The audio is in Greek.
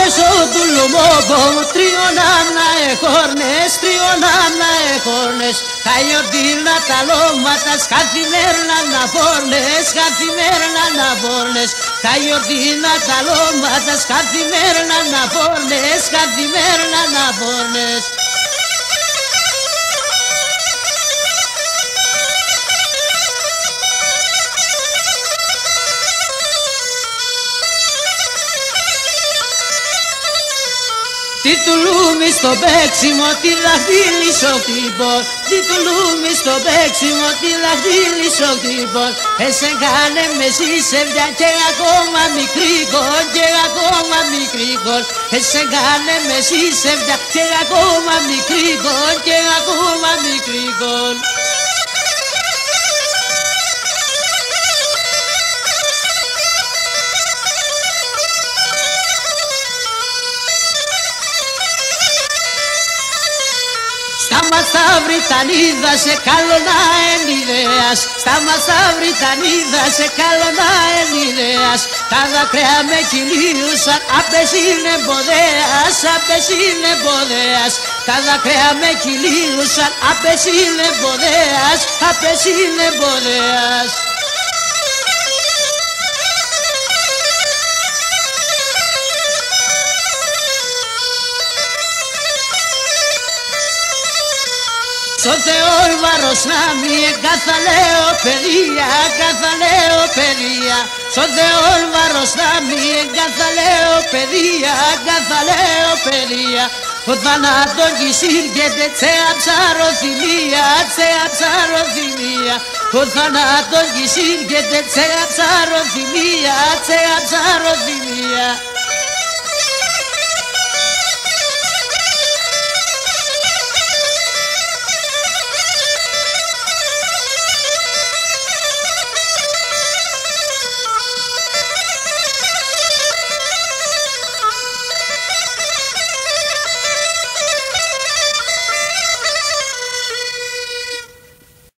beso tu lumobo, trionana e cornes, Χαϊοντίνα τα λόματας, καθημερινά να πόρνες, Χαϊοντίνα τα λόματας, καθημερινά να πόρνες. Τι του λούμι στο παίξιμο, τη δαχτύλισο χτυπών. Τι του λούμι στο παίξιμο, τη δαχτύλισο χτυπών. Εσεν κάνε με συσσεύδια και ακόμα μικρή κολ, Εσεν κάνε με συσσεύδια και ακόμα μικρή κολ. Στα Βρυτανίδα σε καλονά ενιδέας, στα Βρυτανίδα σε καλονά ενιδέας. Τα δάκρυα με κυλίουσαν, απες είναι εμποδέας, Τα δάκρυα με κυλίουσαν, απες είναι εμποδέας. Στο Θεό βάρος να μη εγκαθαλέω παιδεία, Στο Θεό βάρος να μη εγκαθαλέω παιδεία. Ο θάνατον κυσύργεται τσε αψαροθυμία, Ο θάνατον κυσύργεται τσε αψαροθυμία.